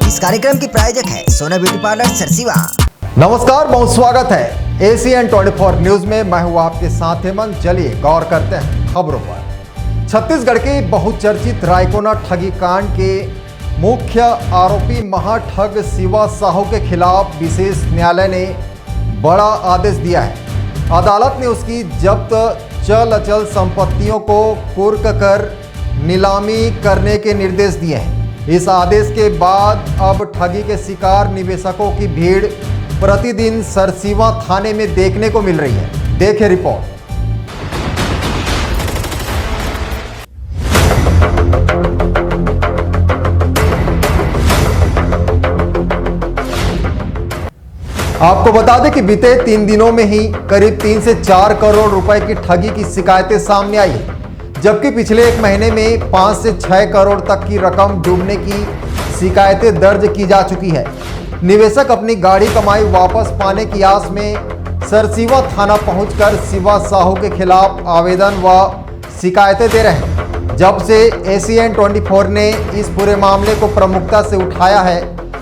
इस कार्यक्रम की प्रायोजक है सोना ब्यूटी पार्लर सरसीवा। नमस्कार, बहुत स्वागत है ACN 24 न्यूज में। मैं हूं आपके साथ हेमंत। चलिए गौर करते हैं खबरों पर। छत्तीसगढ़ के बहुचर्चित रायकोना ठगी कांड के मुख्य आरोपी महाठग शिवा साहू के खिलाफ विशेष न्यायालय ने बड़ा आदेश दिया है। अदालत ने उसकी जब्त चल अचल संपत्तियों को कुर्क कर नीलामी करने के निर्देश दिए हैं। इस आदेश के बाद अब ठगी के शिकार निवेशकों की भीड़ प्रतिदिन सरसीवा थाने में देखने को मिल रही है। देखिए रिपोर्ट। आपको बता दें कि बीते 3 दिनों में ही करीब 3 से 4 करोड़ रुपए की ठगी की शिकायतें सामने आई है, जबकि पिछले 1 महीने में 5 से 6 करोड़ तक की रकम डूबने की शिकायतें दर्ज की जा चुकी है। निवेशक अपनी गाड़ी कमाई वापस पाने की आस में सरसीवा थाना पहुंचकर शिवा साहू के खिलाफ आवेदन व शिकायतें दे रहे हैं। जब से ACN 24 ने इस पूरे मामले को प्रमुखता से उठाया है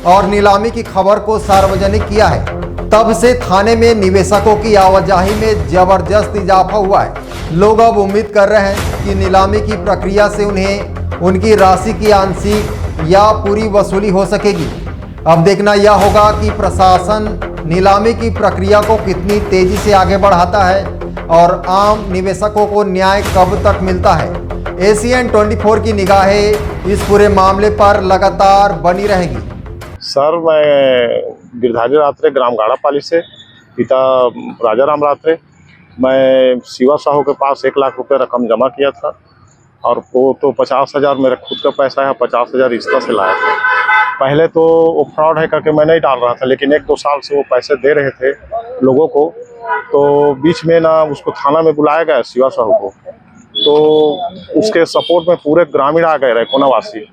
और नीलामी की खबर को सार्वजनिक किया है, तब से थाने में निवेशकों की आवाजाही में जबरदस्त इजाफा हुआ है। लोग अब उम्मीद कर रहे हैं कि नीलामी की प्रक्रिया से उन्हें उनकी राशि की आंशिक या पूरी वसूली हो सकेगी। अब देखना यह होगा कि प्रशासन नीलामी की प्रक्रिया को कितनी तेजी से आगे बढ़ाता है और आम निवेशकों को न्याय कब तक मिलता है। ACN 24 की निगाहें इस पूरे मामले पर लगातार बनी रहेगी। सर, मैं गिरधारी रात्रे ग्राम गाड़ापाली से पिता राजा राम रात्रे। मैं शिवा साहू के पास 1 लाख रुपए रकम जमा किया था और वो तो 50,000 मेरा खुद का पैसा है, 50,000 रिश्ता से लाया था। पहले तो वो फ्रॉड है करके मैं नहीं डाल रहा था, लेकिन 1-2 साल से वो पैसे दे रहे थे लोगों को। तो बीच में ना उसको थाना में बुलाया गया शिवा साहू को, तो उसके सपोर्ट में पूरे ग्रामीण आ गए रायकोना वासी।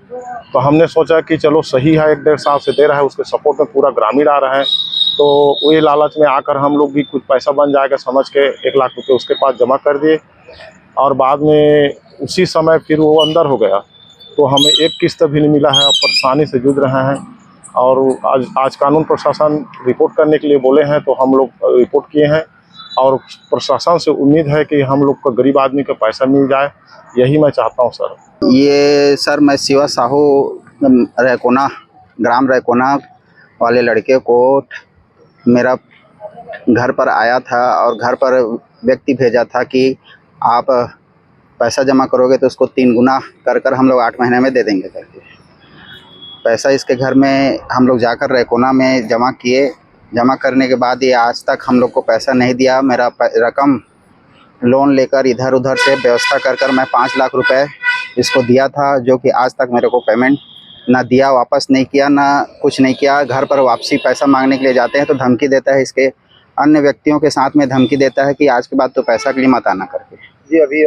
तो हमने सोचा कि चलो सही है, 1-1.5 साल से दे रहा है, उसके सपोर्ट में पूरा ग्रामीण आ रहा है, तो वही लालच में आकर हम लोग भी कुछ पैसा बन जाएगा समझ के 1 लाख रुपए उसके पास जमा कर दिए। और बाद में उसी समय फिर वो अंदर हो गया, तो हमें एक किस्त भी नहीं मिला है। अब परेशानी से जूझ रहे हैं और आज कानून प्रशासन रिपोर्ट करने के लिए बोले हैं, तो हम लोग रिपोर्ट किए हैं और प्रशासन से उम्मीद है कि हम लोग को गरीब आदमी का पैसा मिल जाए। यही मैं चाहता हूं सर। ये सर, मैं शिवा साहू रैकोना ग्राम रैकोना वाले लड़के को मेरा घर पर आया था और घर पर व्यक्ति भेजा था कि आप पैसा जमा करोगे तो उसको 3 गुना कर हम लोग 8 महीने में दे देंगे करके। पैसा इसके घर में हम लोग जाकर रैकोना में जमा किए। जमा करने के बाद ये आज तक हम लोग को पैसा नहीं दिया। मेरा रकम लोन लेकर इधर उधर से व्यवस्था कर मैं 5 लाख रुपए इसको दिया था, जो कि आज तक मेरे को पेमेंट ना दिया, वापस नहीं किया, ना कुछ नहीं किया। घर पर वापसी पैसा मांगने के लिए जाते हैं तो धमकी देता है, इसके अन्य व्यक्तियों के साथ में धमकी देता है कि आज के बाद तो पैसा के लिए मत आना करके। जी, अभी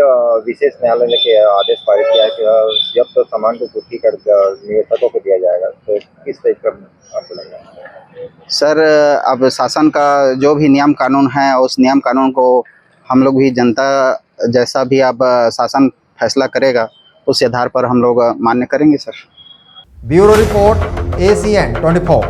विशेष न्यायालय ने के आदेश पारित किया है कि जब तो सामान को कुर्की कर निवेशकों को दिया जाएगा, तो किस तरह का आपको लग रहा है? सर, अब शासन का जो भी नियम कानून है, उस नियम कानून को हम लोग भी जनता जैसा भी अब शासन फैसला करेगा उस आधार पर हम लोग मान्य करेंगे सर। Bureau report ACN 24।